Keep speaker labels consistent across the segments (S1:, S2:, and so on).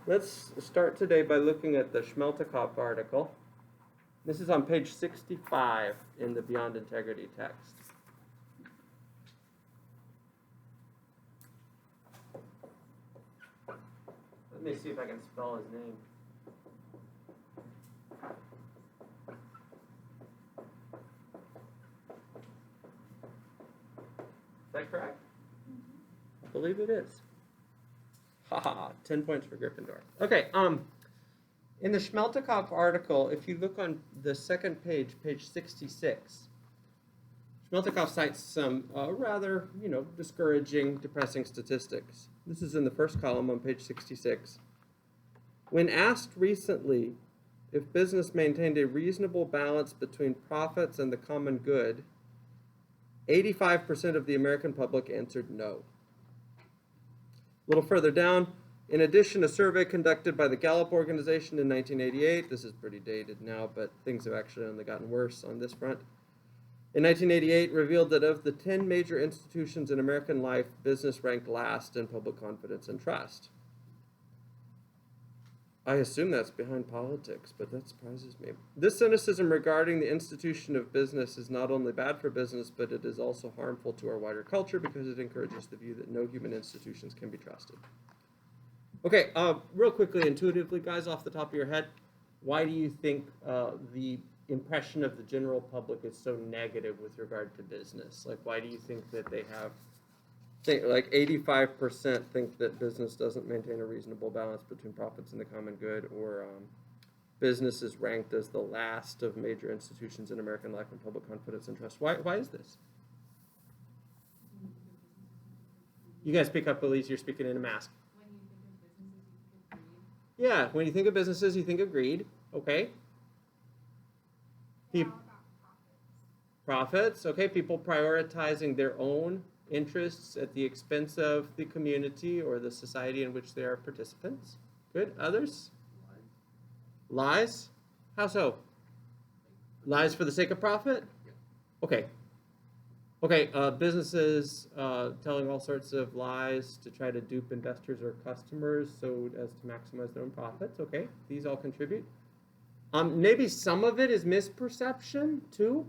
S1: Let's start today by looking at the Schmeltekoff article. This is on page 65 in the Beyond Integrity text. Let me see if I can spell his name. Is that correct? I believe it is. Haha, 10 points for Gryffindor. Okay, in the Schmeltekoff article, if you look on the second page, page 66, Schmeltekoff cites some rather, discouraging, depressing statistics. This is in the first column on page 66. When asked recently if business maintained a reasonable balance between profits and the common good, 85% of the American public answered no. A little further down, in addition, a survey conducted by the Gallup organization in 1988, this is pretty dated now, but things have actually only gotten worse on this front, in 1988 revealed that of the 10 major institutions in American life, business ranked last in public confidence and trust. I assume that's behind politics, but that surprises me. This cynicism regarding the institution of business is not only bad for business, but it is also harmful to our wider culture because it encourages the view that no human institutions can be trusted. Okay, real quickly, intuitively, guys, off the top of your head, why do you think the impression of the general public is so negative with regard to business? Like, why do you think that they have, like 85% think that business doesn't maintain a reasonable balance between profits and the common good, or business is ranked as the last of major institutions in American life in public confidence and trust? Why is this? You guys pick up, Elise, you're speaking in a mask. Yeah, when you think of businesses, you think of greed. Okay. Profits. Okay, people prioritizing their own interests at the expense of the community or the society in which they are participants. Good. Others? Lies. How so? Lies for the sake of profit? Okay. Okay, businesses telling all sorts of lies to try to dupe investors or customers so as to maximize their own profits. Okay, these all contribute. Maybe some of it is misperception too.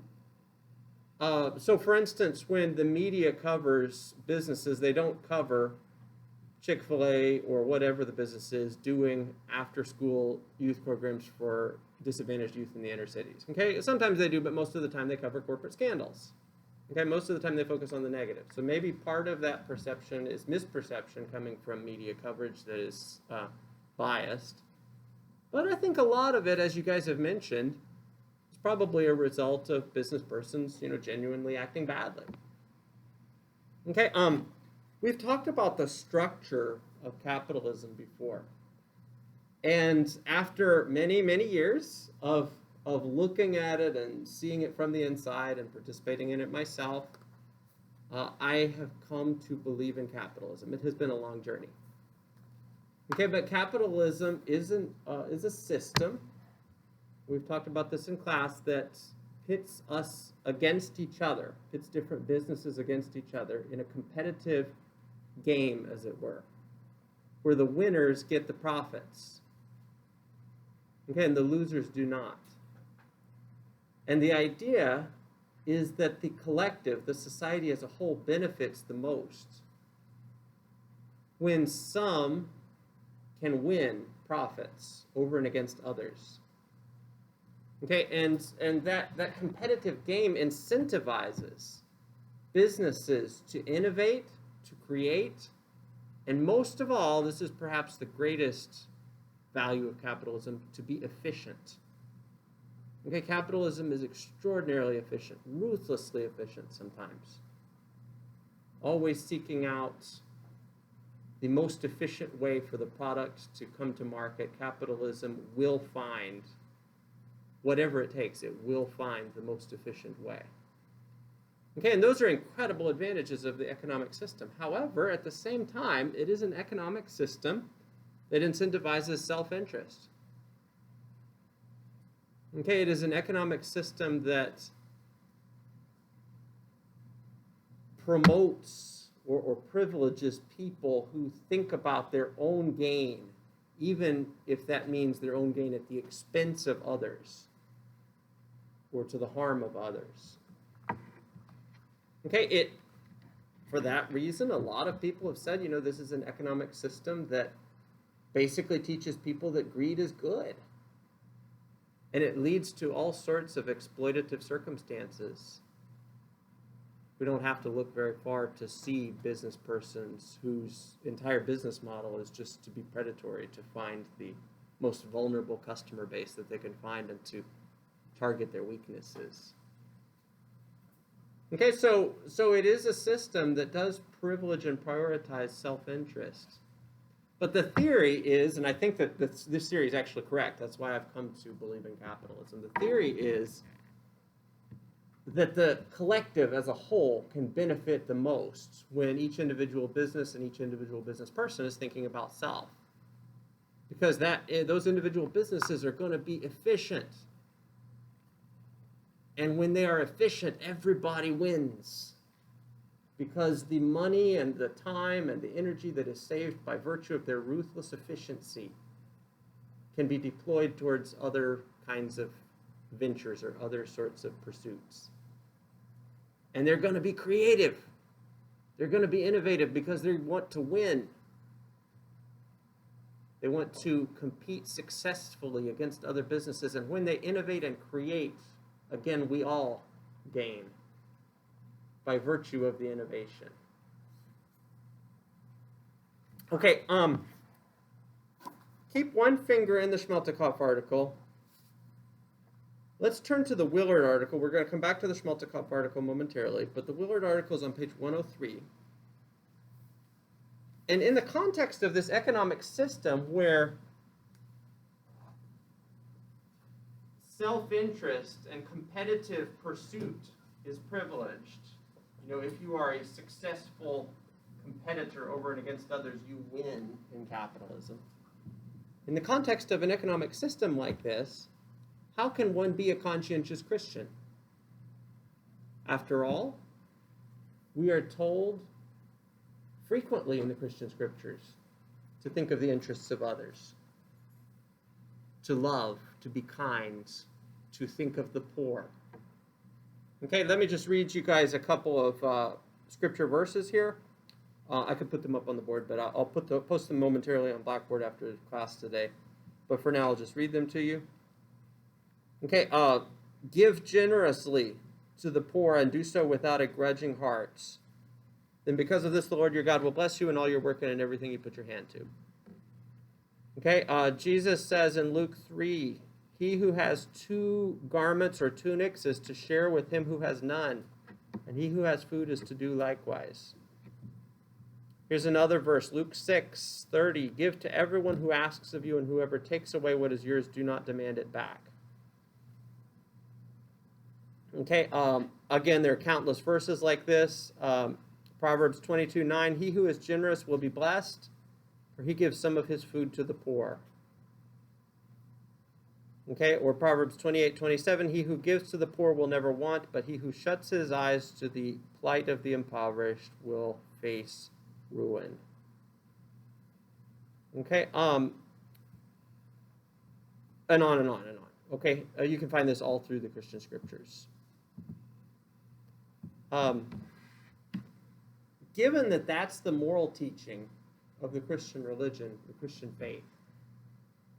S1: So for instance, when the media covers businesses, they don't cover Chick-fil-A or whatever the business is doing after-school youth programs for disadvantaged youth in the inner cities. Okay, sometimes they do, but most of the time they cover corporate scandals. Okay, most of the time they focus on the negative. So maybe part of that perception is misperception coming from media coverage that is biased. But I think a lot of it, as you guys have mentioned, is probably a result of business persons, genuinely acting badly. Okay, we've talked about the structure of capitalism before. And after many, many years of looking at it and seeing it from the inside and participating in it myself, I have come to believe in capitalism. It has been a long journey. Okay, but capitalism is a system. We've talked about this in class, that pits us against each other, pits different businesses against each other in a competitive game, as it were, where the winners get the profits. Okay, and the losers do not. And the idea is that the collective, the society as a whole, benefits the most when some can win profits over and against others. Okay, and that competitive game incentivizes businesses to innovate, to create, and most of all, this is perhaps the greatest value of capitalism, to be efficient. Okay, capitalism is extraordinarily efficient, ruthlessly efficient sometimes. Always seeking out the most efficient way for the product to come to market. Capitalism will find, whatever it takes, it will find the most efficient way. Okay, and those are incredible advantages of the economic system. However, at the same time, it is an economic system that incentivizes self-interest. Okay, it is an economic system that promotes or privileges people who think about their own gain even if that means their own gain at the expense of others or to the harm of others. Okay, for that reason, a lot of people have said, this is an economic system that basically teaches people that greed is good. And it leads to all sorts of exploitative circumstances. We don't have to look very far to see business persons whose entire business model is just to be predatory, to find the most vulnerable customer base that they can find and to target their weaknesses. Okay, so it is a system that does privilege and prioritize self-interest. But the theory is, and I think that this theory is actually correct, that's why I've come to believe in capitalism. The theory is that the collective as a whole can benefit the most when each individual business and each individual business person is thinking about self. Because those individual businesses are going to be efficient. And when they are efficient, everybody wins. Because the money and the time and the energy that is saved by virtue of their ruthless efficiency can be deployed towards other kinds of ventures or other sorts of pursuits. And they're going to be creative. They're going to be innovative because they want to win. They want to compete successfully against other businesses. And when they innovate and create, again, we all gain by virtue of the innovation. Okay, keep one finger in the Schmeltekoff article. Let's turn to the Willard article. We're going to come back to the Schmeltekoff article momentarily, but the Willard article is on page 103. And in the context of this economic system where self-interest and competitive pursuit is privileged, if you are a successful competitor over and against others, you win in capitalism. In the context of an economic system like this, how can one be a conscientious Christian? After all, we are told frequently in the Christian scriptures to think of the interests of others, to love, to be kind, to think of the poor. Okay, let me just read you guys a couple of scripture verses here. I could put them up on the board, but I'll post them momentarily on Blackboard after class today. But for now, I'll just read them to you. Okay, give generously to the poor and do so without a grudging heart. Then because of this, the Lord your God will bless you in all your work and in everything you put your hand to. Okay, Jesus says in Luke 3, he who has 2 garments or tunics is to share with him who has none, and he who has food is to do likewise. Here's another verse, Luke 6:30. Give to everyone who asks of you, and whoever takes away what is yours, do not demand it back. Okay, again, there are countless verses like this. Proverbs 22:9, he who is generous will be blessed, for he gives some of his food to the poor. Okay, or Proverbs 28:27, he who gives to the poor will never want, but he who shuts his eyes to the plight of the impoverished will face ruin. Okay, and on and on and on. Okay, you can find this all through the Christian scriptures. Given that that's the moral teaching of the Christian religion, the Christian faith,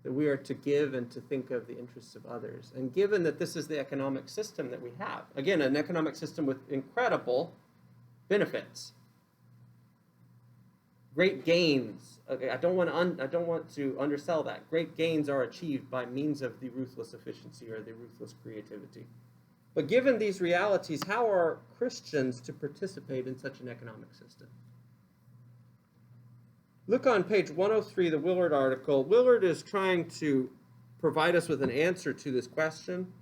S1: that we are to give and to think of the interests of others. And given that this is the economic system that we have, again, an economic system with incredible benefits, great gains. Okay, I don't want to undersell that. Great gains are achieved by means of the ruthless efficiency or the ruthless creativity. But given these realities, how are Christians to participate in such an economic system? Look on page 103, the Willard article. Willard is trying to provide us with an answer to this question.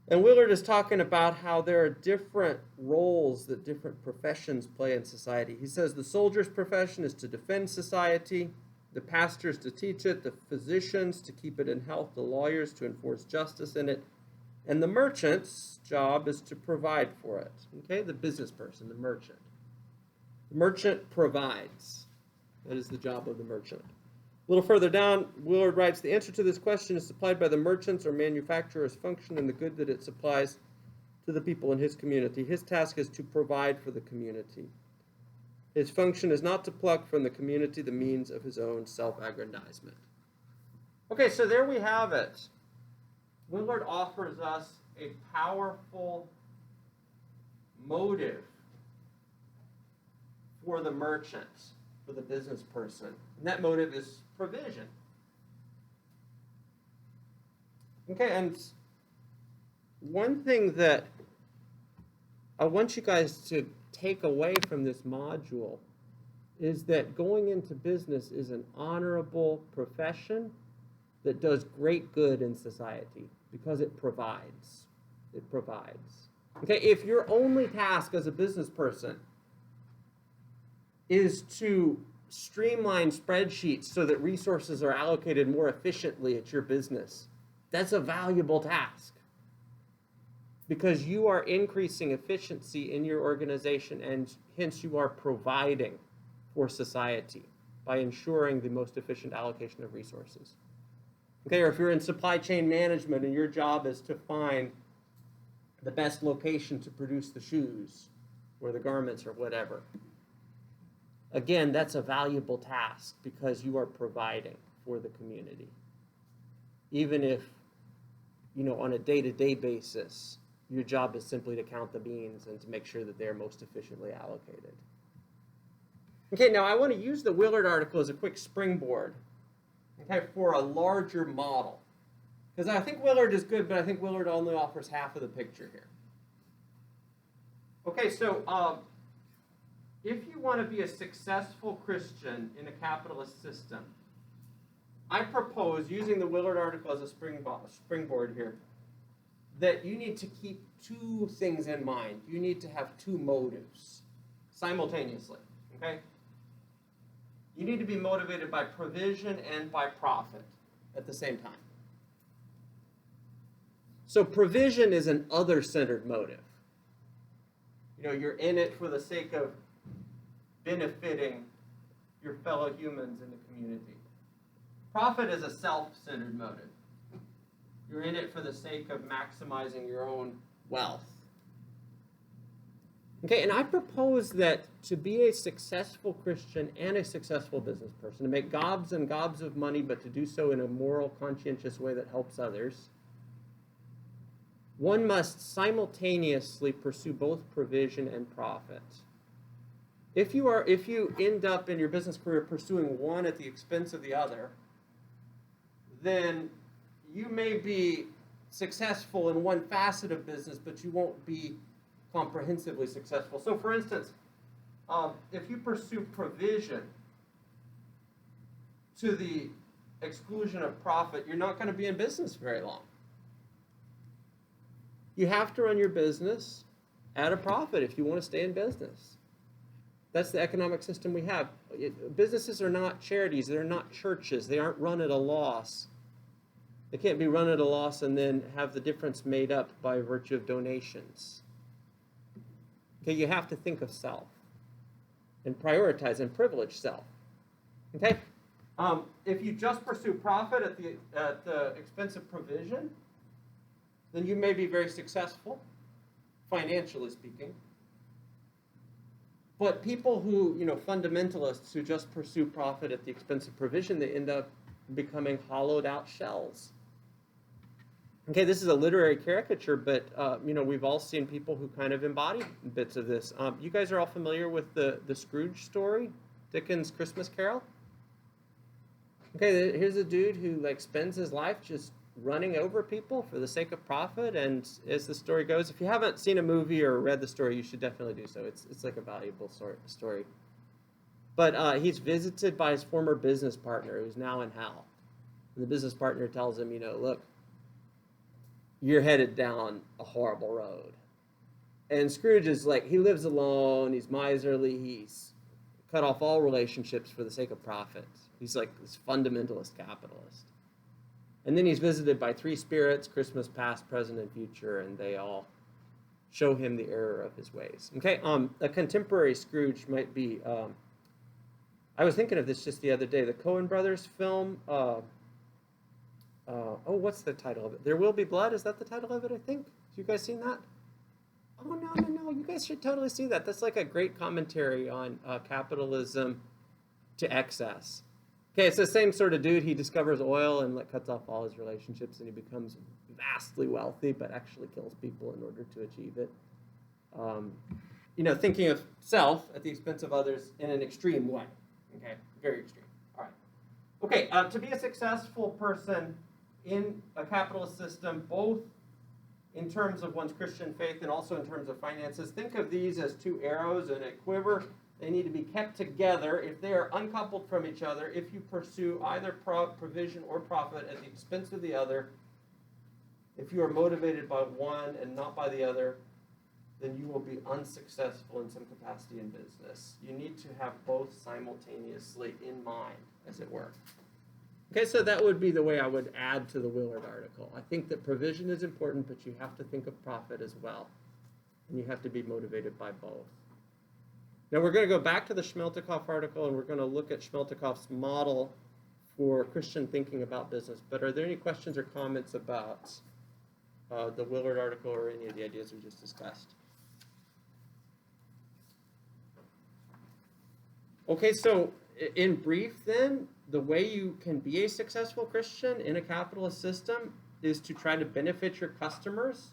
S1: And Willard is talking about how there are different roles that different professions play in society. He says the soldier's profession is to defend society, the pastors to teach it, the physicians to keep it in health, the lawyers to enforce justice in it, and the merchant's job is to provide for it. Okay, the business person, the merchant. The merchant provides. That is the job of the merchant. A little further down, Willard writes, the answer to this question is supplied by the merchant's or manufacturer's function and the good that it supplies to the people in his community. His task is to provide for the community. His function is not to pluck from the community the means of his own self-aggrandizement. Okay, so there we have it. Willard offers us a powerful motive for the merchant, for the business person. And that motive is provision. Okay, and one thing that I want you guys to take away from this module is that going into business is an honorable profession that does great good in society because it provides. It provides. Okay, if your only task as a business person is to streamline spreadsheets so that resources are allocated more efficiently at your business, that's a valuable task because you are increasing efficiency in your organization and hence you are providing for society by ensuring the most efficient allocation of resources. Okay, or if you're in supply chain management and your job is to find the best location to produce the shoes or the garments or whatever. Again, that's a valuable task because you are providing for the community. Even if, on a day-to-day basis, your job is simply to count the beans and to make sure that they're most efficiently allocated. Okay, now I want to use the Willard article as a quick springboard, okay, for a larger model. Because I think Willard is good, but I think Willard only offers half of the picture here. Okay, so if you want to be a successful Christian in a capitalist system, I propose, using the Willard article as a springboard here, that you need to keep two things in mind. You need to have two motives simultaneously, okay? You need to be motivated by provision and by profit at the same time. So provision is an other-centered motive. You're in it for the sake of benefiting your fellow humans in the community. Profit is a self-centered motive. You're in it for the sake of maximizing your own wealth. Okay, and I propose that to be a successful Christian and a successful business person, to make gobs and gobs of money, but to do so in a moral, conscientious way that helps others, one must simultaneously pursue both provision and profit. If you end up in your business career pursuing one at the expense of the other, then you may be successful in one facet of business, but you won't be comprehensively successful. So for instance, if you pursue provision to the exclusion of profit, you're not going to be in business very long. You have to run your business at a profit if you want to stay in business. That's the economic system we have. Businesses are not charities. They're not churches. They aren't run at a loss. They can't be run at a loss and then have the difference made up by virtue of donations. Okay, you have to think of self and prioritize and privilege self. Okay, if you just pursue profit at the expense of provision, then you may be very successful, financially speaking. But people who, fundamentalists who just pursue profit at the expense of provision, they end up becoming hollowed out shells. Okay, this is a literary caricature, but, we've all seen people who kind of embody bits of this. You guys are all familiar with the Scrooge story, Dickens' Christmas Carol? Okay, here's a dude who, spends his life just running over people for the sake of profit, and as the story goes, if you haven't seen a movie or read the story, you should definitely do so. It's like a valuable story. But he's visited by his former business partner who's now in hell. And the business partner tells him, look, you're headed down a horrible road. And Scrooge is he lives alone, he's miserly, he's cut off all relationships for the sake of profit. He's like this fundamentalist capitalist. And then he's visited by three spirits, Christmas past, present, and future, and they all show him the error of his ways. Okay, a contemporary Scrooge might be I was thinking of this just the other day. The Coen brothers film, what's the title of it? There Will Be Blood. Is that the title of it, I think? Have you guys seen that? Oh, no. You guys should totally see that. That's like a great commentary on capitalism to excess. Okay, it's the same sort of dude. He discovers oil and cuts off all his relationships, and he becomes vastly wealthy, but actually kills people in order to achieve it. Thinking of self at the expense of others in an extreme way. Okay, very extreme. All right. Okay, to be a successful person in a capitalist system, both in terms of one's Christian faith and also in terms of finances, think of these as two arrows in a quiver. They need to be kept together. If they are uncoupled from each other, if you pursue either provision or profit at the expense of the other, if you are motivated by one and not by the other, then you will be unsuccessful in some capacity in business. You need to have both simultaneously in mind, as it were. Okay, so that would be the way I would add to the Willard article. I think that provision is important, but you have to think of profit as well. And you have to be motivated by both. Now we're going to go back to the Schmeltekoff article, and we're going to look at Schmeltekoff's model for Christian thinking about business. But are there any questions or comments about the Willard article or any of the ideas we just discussed? Okay, so in brief then, the way you can be a successful Christian in a capitalist system is to try to benefit your customers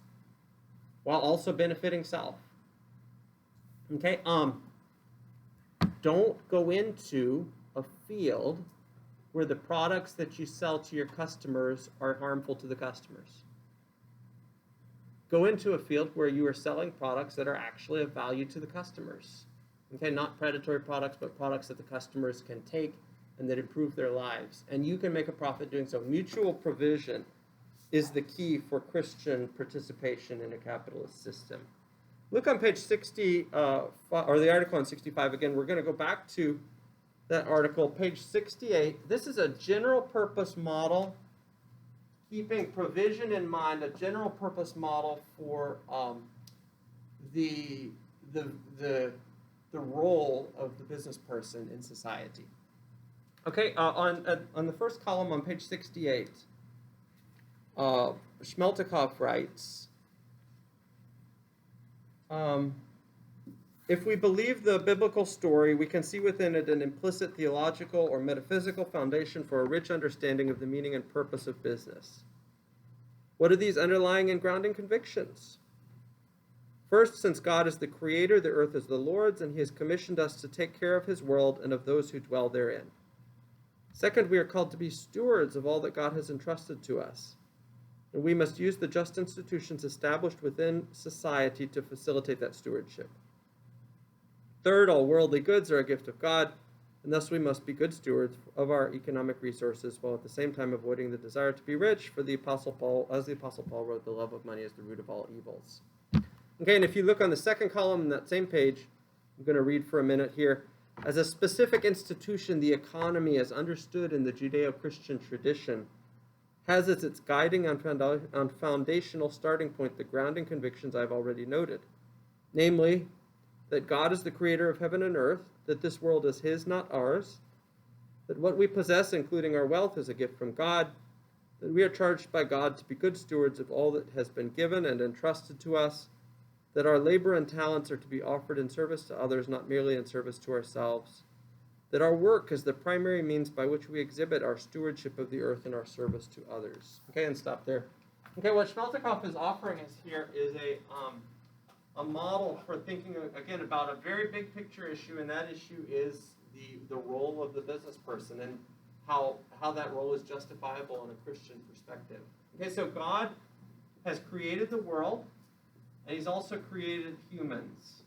S1: while also benefiting self. Okay, don't go into a field where the products that you sell to your customers are harmful to the customers. Go into a field where you are selling products that are actually of value to the customers. Okay, not predatory products, but products that the customers can take and that improve their lives. And you can make a profit doing so. Mutual provision is the key for Christian participation in a capitalist system. Look on page 60, or the article on 65 again. We're going to go back to that article, page 68. This is a general purpose model, keeping provision in mind, a general purpose model for the role of the business person in society. Okay, on the first column on page 68, Schmeltekoff writes, if we believe the biblical story, we can see within it an implicit theological or metaphysical foundation for a rich understanding of the meaning and purpose of business. What are these underlying and grounding convictions? First, since God is the creator, the earth is the Lord's, and he has commissioned us to take care of his world and of those who dwell therein. Second, we are called to be stewards of all that God has entrusted to us, and we must use the just institutions established within society to facilitate that stewardship. Third, all worldly goods are a gift of God, and thus we must be good stewards of our economic resources, while at the same time avoiding the desire to be rich, for the Apostle Paul, as the Apostle Paul wrote, the love of money is the root of all evils. Okay, and if you look on the second column in that same page, I'm going to read for a minute here. As a specific institution, the economy, as understood in the Judeo-Christian tradition, has as its guiding on foundational starting point the grounding convictions I've already noted. Namely, that God is the creator of heaven and earth, that this world is his, not ours, that what we possess, including our wealth, is a gift from God, that we are charged by God to be good stewards of all that has been given and entrusted to us, that our labor and talents are to be offered in service to others, not merely in service to ourselves, that our work is the primary means by which we exhibit our stewardship of the earth and our service to others. Okay, and stop there. Okay, what Schmeltekoff is offering us here is a model for thinking, again, about a very big picture issue, and that issue is the role of the business person and how that role is justifiable in a Christian perspective. Okay, so God has created the world, and he's also created humans.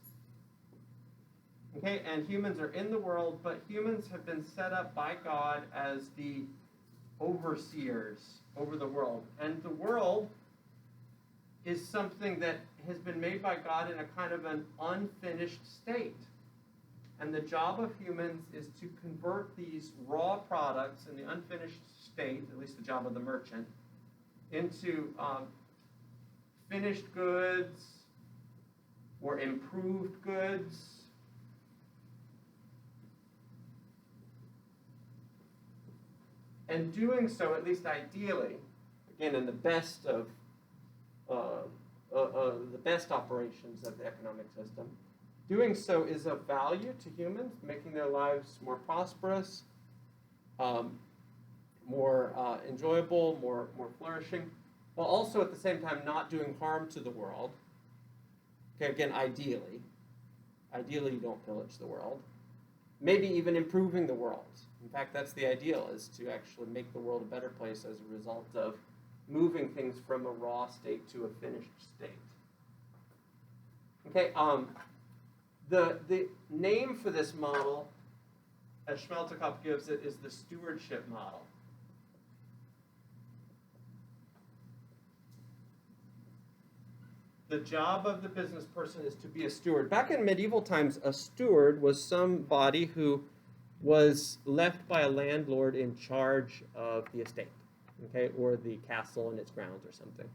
S1: Okay, and humans are in the world, but humans have been set up by God as the overseers over the world. And the world is something that has been made by God in a kind of an unfinished state. And the job of humans is to convert these raw products in the unfinished state, at least the job of the merchant, into finished goods or improved goods And doing so, at least ideally, again, in the best of the best operations of the economic system, doing so is of value to humans, making their lives more prosperous, more enjoyable, more flourishing, while also at the same time not doing harm to the world. Okay, again, ideally you don't pillage the world. Maybe even improving the world. In fact, that's the ideal, is to actually make the world a better place as a result of moving things from a raw state to a finished state. Okay, the name for this model, as Schmeltekoff gives it, is the Stewardship Model. The job of the business person is to be a steward. Back in medieval times, a steward was somebody who was left by a landlord in charge of the estate, okay, or the castle and its grounds or something.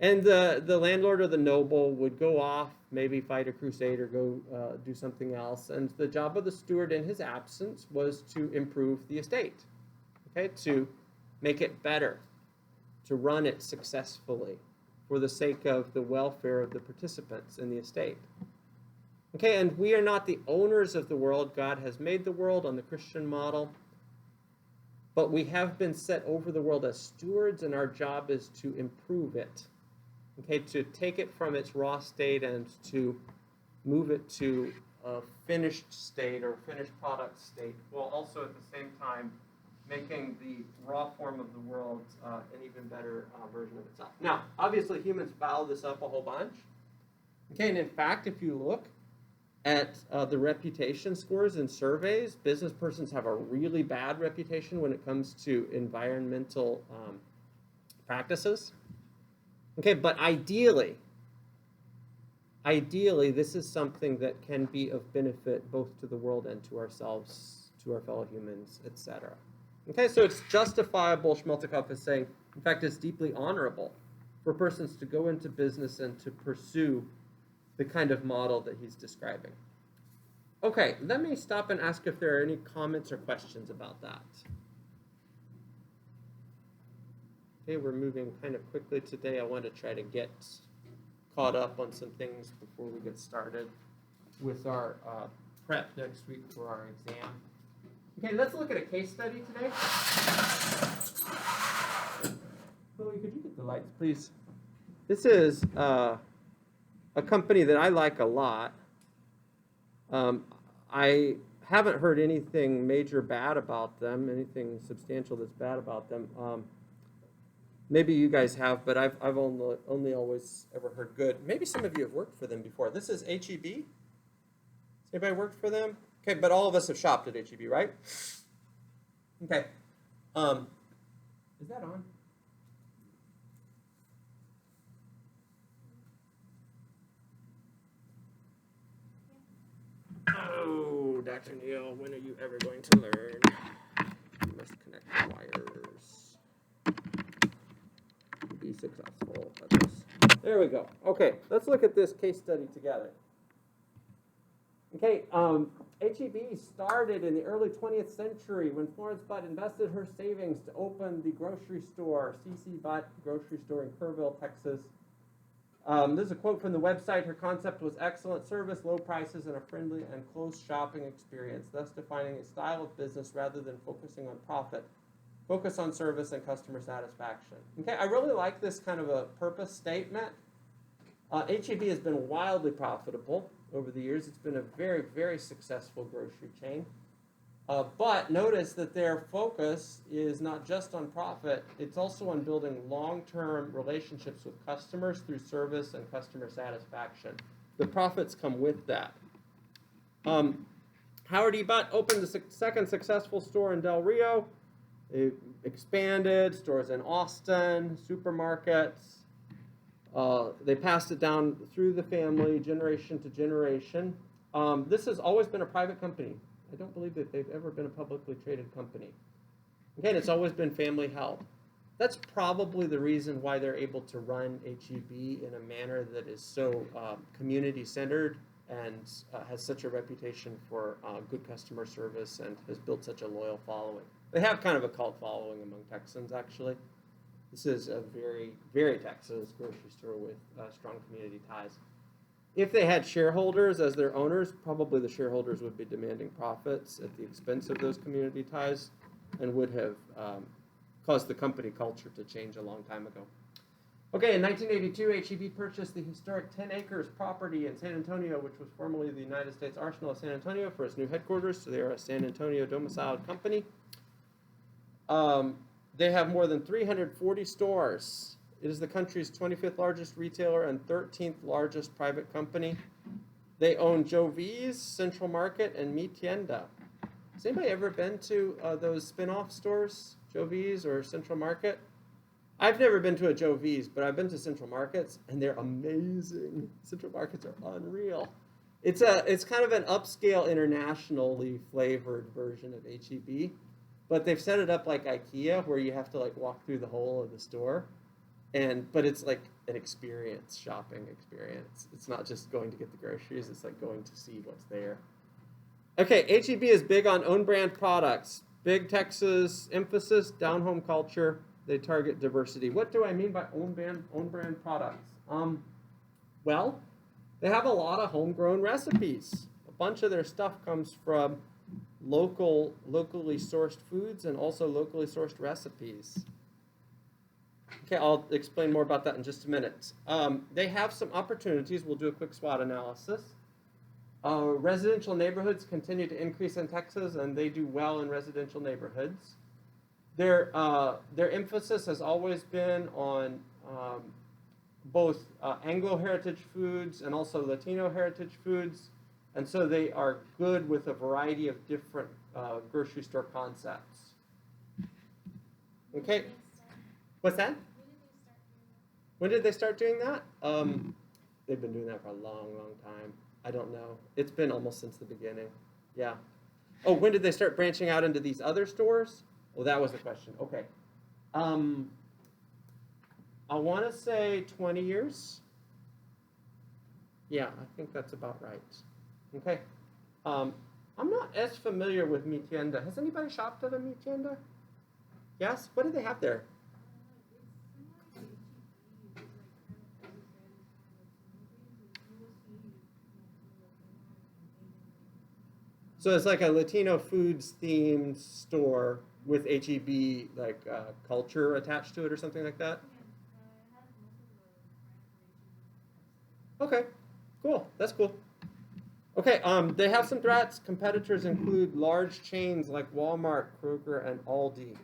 S1: And the landlord or the noble would go off, maybe fight a crusade or go do something else. And the job of the steward in his absence was to improve the estate, okay, to make it better, to run it successfully for the sake of the welfare of the participants in the estate. Okay, and we are not the owners of the world. God has made the world on the Christian model, but we have been set over the world as stewards, and our job is to improve it. Okay, to take it from its raw state and to move it to a finished state or finished product state, while also at the same time making the raw form of the world an even better version of itself. Now, obviously, humans foul this up a whole bunch. Okay, and in fact, if you look at the reputation scores in surveys, business persons have a really bad reputation when it comes to environmental practices. Okay, but ideally, this is something that can be of benefit both to the world and to ourselves, to our fellow humans, etc. Okay, so it's justifiable, Schmeltekoff is saying, in fact, it's deeply honorable for persons to go into business and to pursue the kind of model that he's describing. Okay, let me stop and ask if there are any comments or questions about that. Okay, we're moving kind of quickly today. I want to try to get caught up on some things before we get started with our prep next week for our exam. Okay, let's look at a case study today. Chloe, could you get the lights, please? This is a company that I like a lot. I haven't heard anything major bad about them, anything substantial that's bad about them. Maybe you guys have, but I've only always ever heard good. Maybe some of you have worked for them before. This is HEB. Has anybody worked for them? Okay, but all of us have shopped at HEB, right? Okay. Is that on? Oh, Dr. Neal, when are you ever going to learn? You must connect the wires. Be successful at this. There we go. Okay, let's look at this case study together. Okay, HEB started in the early 20th century when Florence Butt invested her savings to open the grocery store, C.C. Butt Grocery Store in Kerrville, Texas. This is a quote from the website. Her concept was excellent service, low prices, and a friendly and close shopping experience, thus defining a style of business rather than focusing on profit. Focus on service and customer satisfaction. Okay, I really like this kind of a purpose statement. HEB has been wildly profitable over the years. It's been a very, very successful grocery chain. But notice that their focus is not just on profit, it's also on building long-term relationships with customers through service and customer satisfaction. The profits come with that. Howard E. Butt opened the second successful store in Del Rio. It expanded, stores in Austin, supermarkets. They passed it down through the family, generation to generation. This has always been a private company. I don't believe that they've ever been a publicly traded company. Again, it's always been family held. That's probably the reason why they're able to run HEB in a manner that is so community-centered and has such a reputation for good customer service and has built such a loyal following. They have kind of a cult following among Texans, actually. This is a very, very Texas grocery store with strong community ties. If they had shareholders as their owners, probably the shareholders would be demanding profits at the expense of those community ties and would have caused the company culture to change a long time ago. Okay, in 1982, H-E-B purchased the historic 10 acres property in San Antonio, which was formerly the United States Arsenal of San Antonio, for its new headquarters. So they are a San Antonio domiciled company. They have more than 340 stores. It is the country's 25th largest retailer and 13th largest private company. They own Joe V's, Central Market, and Mi Tienda. Has anybody ever been to those spin-off stores, Joe V's or Central Market? I've never been to a Joe V's, but I've been to Central Markets, and they're amazing. Central Markets are unreal. It's kind of an upscale, internationally flavored version of H-E-B, but they've set it up like IKEA, where you have to like walk through the whole of the store, but it's like an experience, shopping experience. It's not just going to get the groceries; it's like going to see what's there. Okay, H-E-B is big on own brand products. Big Texas emphasis, down home culture. They target diversity. What do I mean by own brand products? Well, they have a lot of homegrown recipes. A bunch of their stuff comes from locally sourced foods and also locally sourced recipes. Okay, I'll explain more about that in just a minute. They have some opportunities. We'll do a quick SWOT analysis. Residential neighborhoods continue to increase in Texas, and they do well in residential neighborhoods. Their emphasis has always been on both Anglo heritage foods and also Latino heritage foods, and so they are good with a variety of different grocery store concepts. Okay, what's that? When did they start doing that? They've been doing that for a long, long time. I don't know. It's been almost since the beginning. Yeah. Oh, when did they start branching out into these other stores? Well, that was the question. Okay. I want to say 20 years. Yeah, I think that's about right. Okay. I'm not as familiar with Mi Tienda. Has anybody shopped at a Mi Tienda? Yes? What do they have there? So it's like a Latino foods themed store with H-E-B like culture attached to it or something like that? Okay, cool. That's cool. Okay, they have some threats. Competitors include large chains like Walmart, Kroger, and Aldi.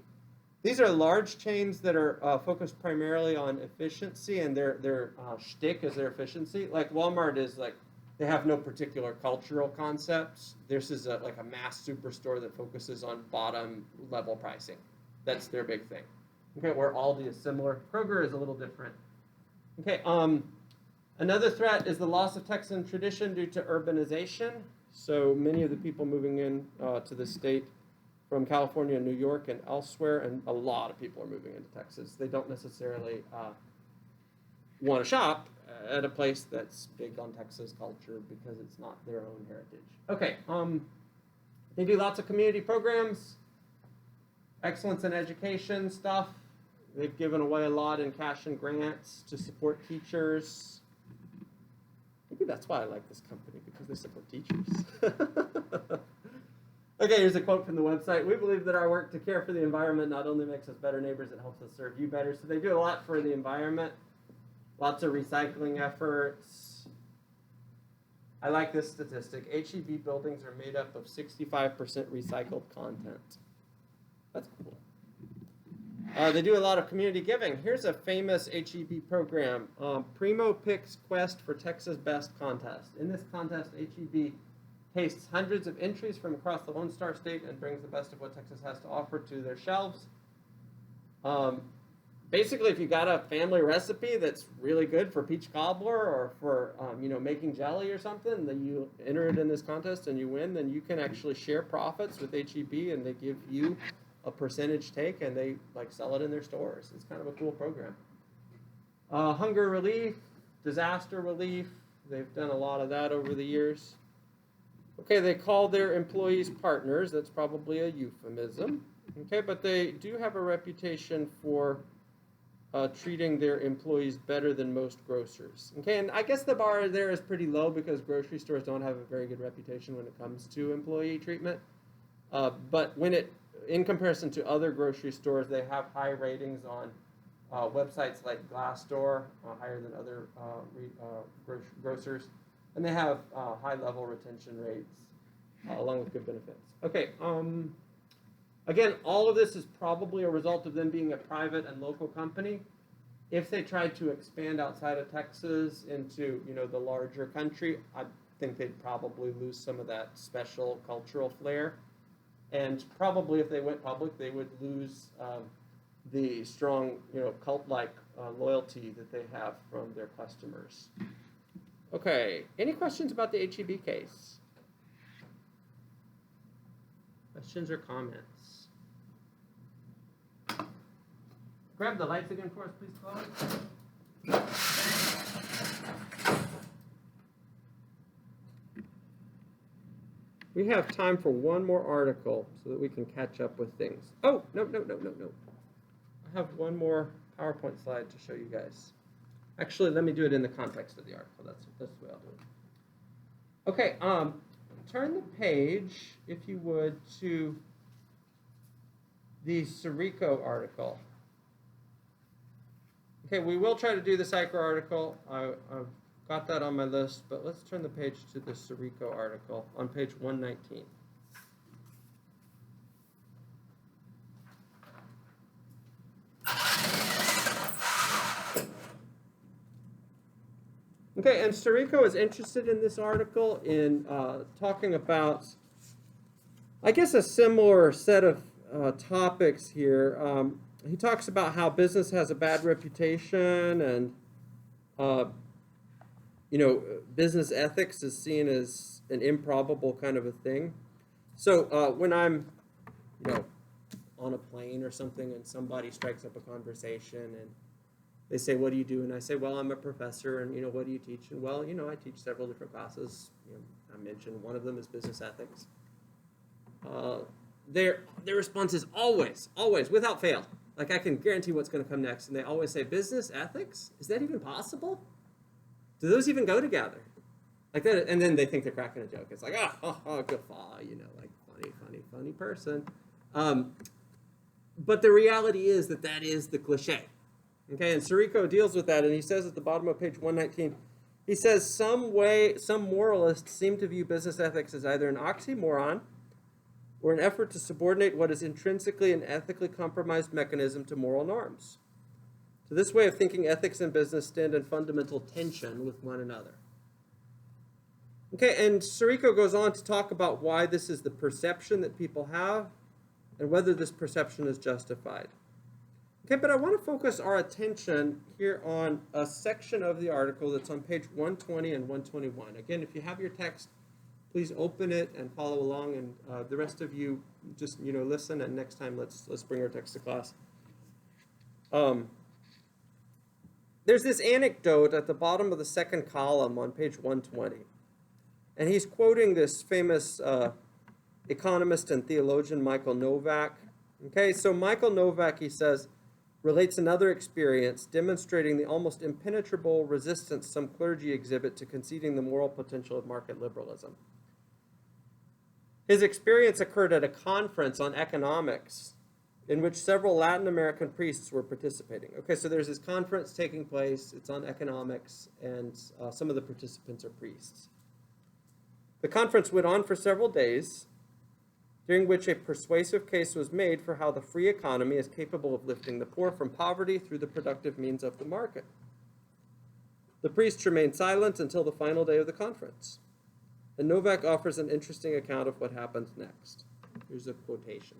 S1: These are large chains that are focused primarily on efficiency, and their shtick is their efficiency. Like Walmart is like, they have no particular cultural concepts. This is like a mass superstore that focuses on bottom level pricing. That's their big thing. Okay, where Aldi is similar. Kroger is a little different. Okay, another threat is the loss of Texan tradition due to urbanization. So many of the people moving in to the state from California, New York, and elsewhere, and a lot of people are moving into Texas. They don't necessarily want to shop at a place that's big on Texas culture because it's not their own heritage. Okay, they do lots of community programs, excellence in education stuff. They've given away a lot in cash and grants to support teachers. Maybe that's why I like this company, because they support teachers. Okay, here's a quote from the website. We believe that our work to care for the environment not only makes us better neighbors, it helps us serve you better. So they do a lot for the environment. Lots of recycling efforts. I like this statistic. H-E-B buildings are made up of 65% recycled content. That's cool. They do a lot of community giving. Here's a famous H-E-B program, Primo Picks Quest for Texas Best Contest. In this contest, H-E-B tastes hundreds of entries from across the Lone Star State and brings the best of what Texas has to offer to their shelves. Basically, if you got a family recipe that's really good for peach cobbler or for making jelly or something, then you enter it in this contest and you win, then you can actually share profits with H-E-B, and they give you a percentage take, and they like sell it in their stores. It's kind of a cool program. Hunger relief, disaster relief. They've done a lot of that over the years. Okay, they call their employees partners. That's probably a euphemism. Okay, but they do have a reputation for treating their employees better than most grocers. Okay, and I guess the bar there is pretty low because grocery stores don't have a very good reputation when it comes to employee treatment. But in comparison to other grocery stores, they have high ratings on websites like Glassdoor, higher than other grocers, and they have high-level retention rates along with good benefits. Okay. Again, all of this is probably a result of them being a private and local company. If they tried to expand outside of Texas into, the larger country, I think they'd probably lose some of that special cultural flair. And probably if they went public, they would lose the strong, cult-like loyalty that they have from their customers. Okay, any questions about the HEB case? Questions or comments? Grab the lights again for us, please, Chloe. We have time for one more article so that we can catch up with things. Oh, no. I have one more PowerPoint slide to show you guys. Actually, let me do it in the context of the article. That's the way I'll do it. Okay, turn the page, if you would, to the Sirico article. Okay, we will try to do the Psycho article. I've got that on my list, but let's turn the page to the Sirico article on page 119. Okay, and Sirico is interested in this article in talking about, I guess, a similar set of topics here. He talks about how business has a bad reputation and, business ethics is seen as an improbable kind of a thing. So when I'm, on a plane or something and somebody strikes up a conversation and they say, what do you do? And I say, well, I'm a professor, and, what do you teach? And, well, I teach several different classes. I mentioned one of them is business ethics. Their response is always, without fail. Like, I can guarantee what's going to come next. And they always say, business ethics? Is that even possible? Do those even go together? Like that, and then they think they're cracking a joke. It's like, guffaw, like funny person. But the reality is that is the cliche. Okay, and Sirico deals with that, and he says at the bottom of page 119, he says, some moralists seem to view business ethics as either an oxymoron or an effort to subordinate what is intrinsically an ethically compromised mechanism to moral norms. To this way of thinking, ethics and business stand in fundamental tension with one another. Okay, and Sirico goes on to talk about why this is the perception that people have and whether this perception is justified. Okay, but I want to focus our attention here on a section of the article that's on page 120 and 121. Again, if you have your text, please open it and follow along, and the rest of you just, listen, and next time let's bring our text to class. There's this anecdote at the bottom of the second column on page 120, and he's quoting this famous economist and theologian Michael Novak. Okay, so Michael Novak, he says, relates another experience demonstrating the almost impenetrable resistance some clergy exhibit to conceding the moral potential of market liberalism. His experience occurred at a conference on economics in which several Latin American priests were participating. Okay, so there's this conference taking place, it's on economics, and some of the participants are priests. The conference went on for several days, during which a persuasive case was made for how the free economy is capable of lifting the poor from poverty through the productive means of the market. The priests remained silent until the final day of the conference, and Novak offers an interesting account of what happened next. Here's a quotation.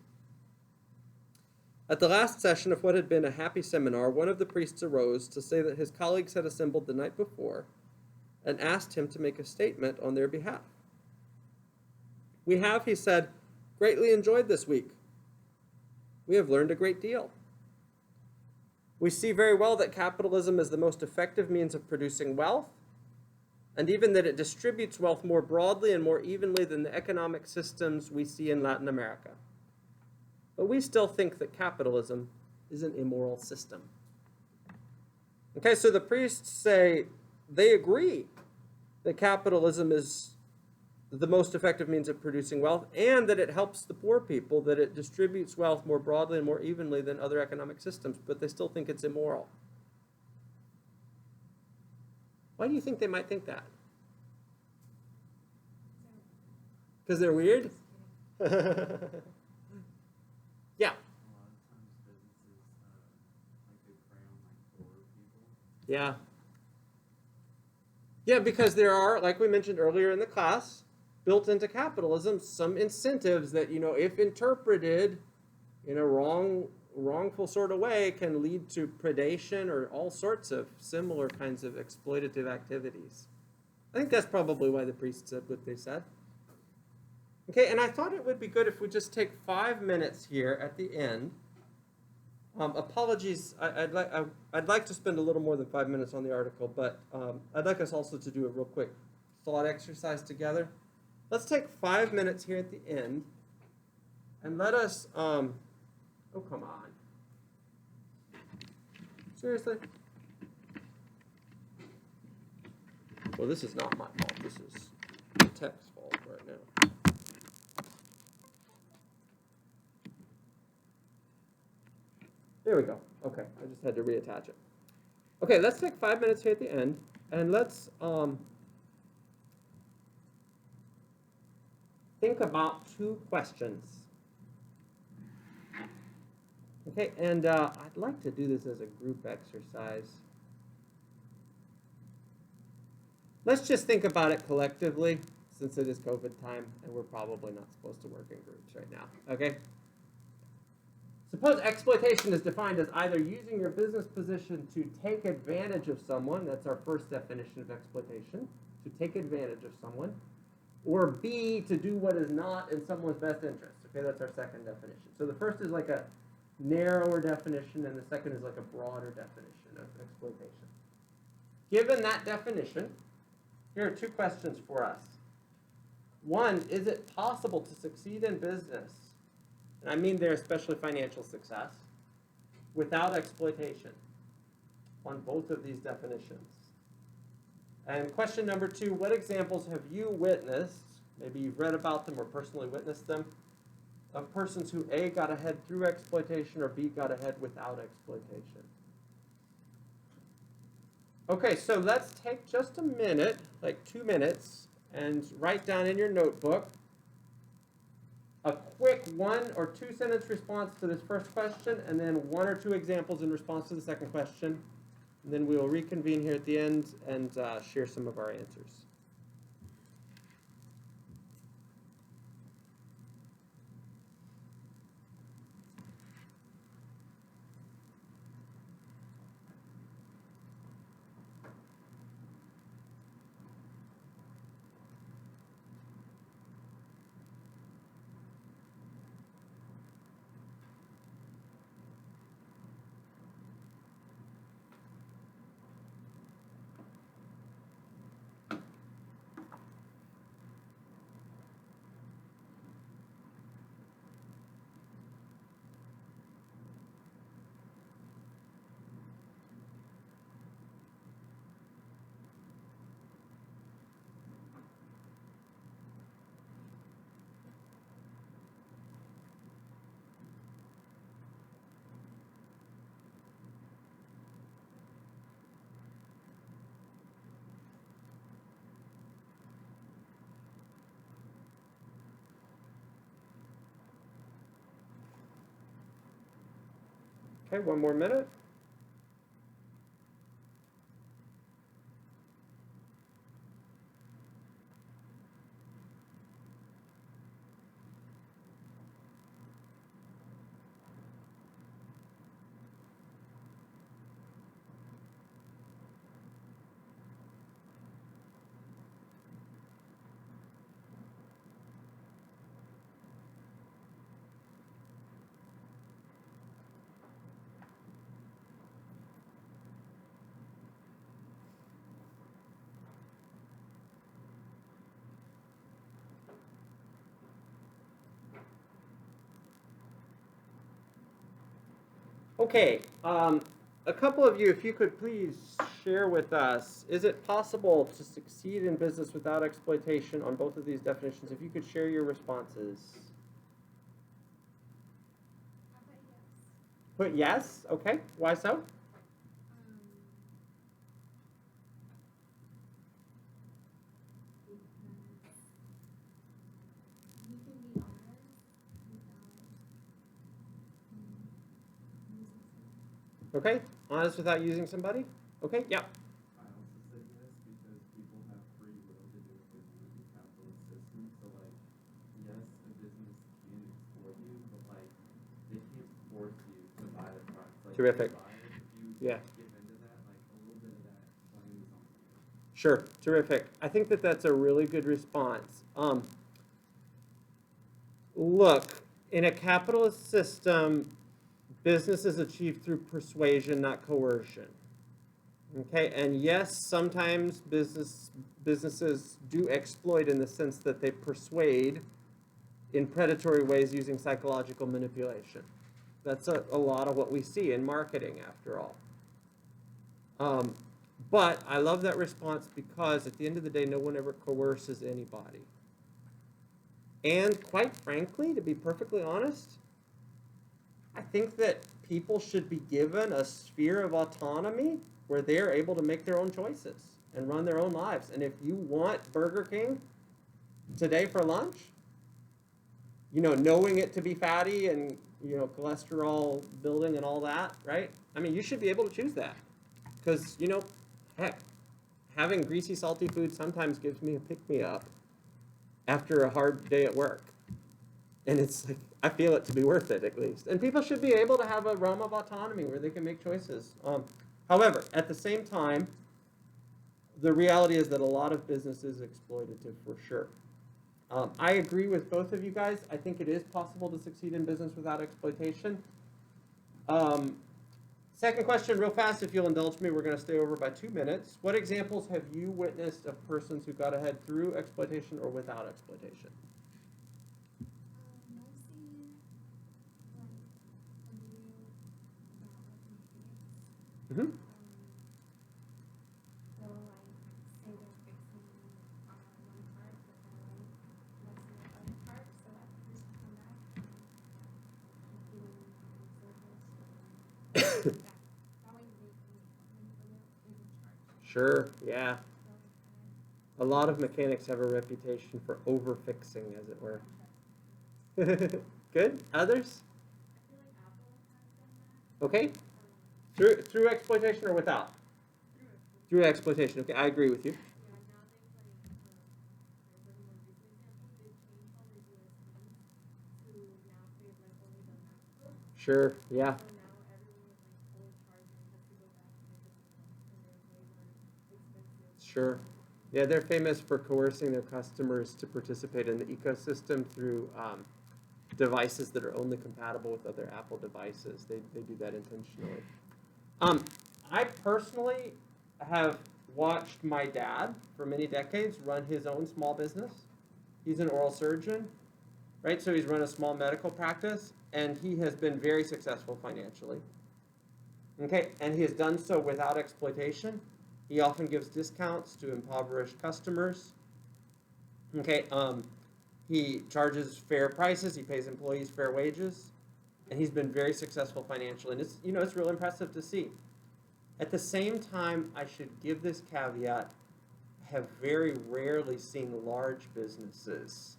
S1: At the last session of what had been a happy seminar, one of the priests arose to say that his colleagues had assembled the night before and asked him to make a statement on their behalf. We have, he said, greatly enjoyed this week. We have learned a great deal. We see very well that capitalism is the most effective means of producing wealth, and even that it distributes wealth more broadly and more evenly than the economic systems we see in Latin America. But we still think that capitalism is an immoral system. Okay, so the priests say they agree that capitalism is the most effective means of producing wealth, and that it helps the poor people, that it distributes wealth more broadly and more evenly than other economic systems, but they still think it's immoral. Why do you think they might think that? Because they're weird? Yeah.
S2: A lot of times businesses, like they prey on like poor people.
S1: Yeah. Yeah, because there are, like we mentioned earlier in the class, built into capitalism, some incentives that, if interpreted in a wrongful sort of way, can lead to predation or all sorts of similar kinds of exploitative activities. I think that's probably why the priests said what they said. Okay, and I thought it would be good if we just take 5 minutes here at the end. Apologies, I'd like to spend a little more than 5 minutes on the article, but I'd like us also to do a real quick thought exercise together. Let's take 5 minutes here at the end, and let us, oh, come on. Seriously? Well, this is not my fault. This is the tech's fault right now. There we go. Okay, I just had to reattach it. Okay, let's take 5 minutes here at the end, and let's think about 2 questions. Okay, and I'd like to do this as a group exercise. Let's just think about it collectively, since it is COVID time, and we're probably not supposed to work in groups right now, okay? Suppose exploitation is defined as either using your business position to take advantage of someone, that's our first definition of exploitation, to take advantage of someone, or B, to do what is not in someone's best interest. Okay, that's our second definition. So the first is like a narrower definition, and the second is like a broader definition of exploitation. Given that definition, here are 2 questions for us. One, is it possible to succeed in business, and I mean there especially financial success, without exploitation? On both of these definitions. And question number 2, what examples have you witnessed, maybe you've read about them or personally witnessed them, of persons who A, got ahead through exploitation, or B, got ahead without exploitation? Okay, so let's take just a minute, like 2 minutes, and write down in your notebook a quick 1 or 2 sentence response to this first question, and then 1 or 2 examples in response to the second question. And then we will reconvene here at the end and share some of our answers. Okay, 1 more minute. Okay, a couple of you, if you could please share with us, is it possible to succeed in business without exploitation on both of these definitions? If you could share your responses. Put yes, okay. Why so? Okay, honest without using somebody? Okay, yeah.
S2: I also said yes because people have free will to do what they want in the capitalist system. So like, yes, a business can exploit you, but like, they can't force you to buy the product. Like,
S1: Terrific.
S2: if you buy it, if you
S1: Yeah.
S2: give into that, like a little bit of that blame is on you.
S1: Sure, terrific. I think that that's a really good response. Look, in a capitalist system, business is achieved through persuasion, not coercion. Okay, and yes, sometimes businesses do exploit in the sense that they persuade in predatory ways using psychological manipulation. That's a lot of what we see in marketing, after all. But I love that response because at the end of the day, no one ever coerces anybody. And quite frankly, to be perfectly honest, I think that people should be given a sphere of autonomy where they're able to make their own choices and run their own lives. And if you want Burger King today for lunch, you know, knowing it to be fatty and, you know, cholesterol building and all that, right? I mean, you should be able to choose that. Because, you know, heck, having greasy, salty food sometimes gives me a pick-me-up after a hard day at work. And it's like, I feel it to be worth it, at least. And people should be able to have a realm of autonomy where they can make choices. However, at the same time, the reality is that a lot of business is exploitative for sure. I agree with both of you guys. I think it is possible to succeed in business without exploitation. Second question, real fast, if you'll indulge me, we're going to stay over by 2 minutes. What examples have you witnessed of persons who got ahead through exploitation or without exploitation? Mm-hmm. Sure, yeah. A lot of mechanics have a reputation for over-fixing, as it were. Good? Others? Okay. Through exploitation or without? Through exploitation. Okay, I agree with you. Sure, yeah. Sure. Yeah, they're famous for coercing their customers to participate in the ecosystem through devices that are only compatible with other Apple devices. They do that intentionally. I personally have watched my dad for many decades run his own small business. He's an oral surgeon, right? So he's run a small medical practice, and he has been very successful financially. Okay, and he has done so without exploitation. He often gives discounts to impoverished customers. Okay, he charges fair prices. He pays employees fair wages, and he's been very successful financially. And it's, you know, it's real impressive to see. At the same time, I should give this caveat: I have very rarely seen large businesses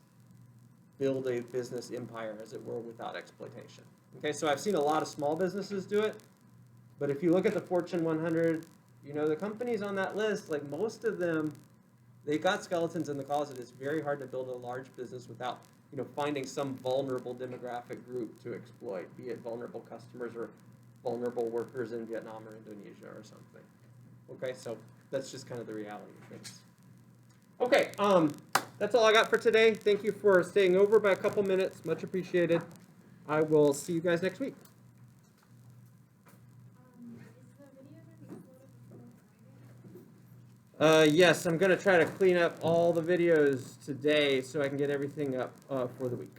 S1: build a business empire, as it were, without exploitation. Okay, so I've seen a lot of small businesses do it, but if you look at the Fortune 100, you know, the companies on that list, like most of them, they got skeletons in the closet. It's very hard to build a large business without, you know, finding some vulnerable demographic group to exploit, be it vulnerable customers or vulnerable workers in Vietnam or Indonesia or something. Okay, so that's just kind of the reality of things. Okay, that's all I got for today. Thank you for staying over by a couple minutes. Much appreciated. I will see you guys next week. Yes, I'm going to try to clean up all the videos today so I can get everything up for the week.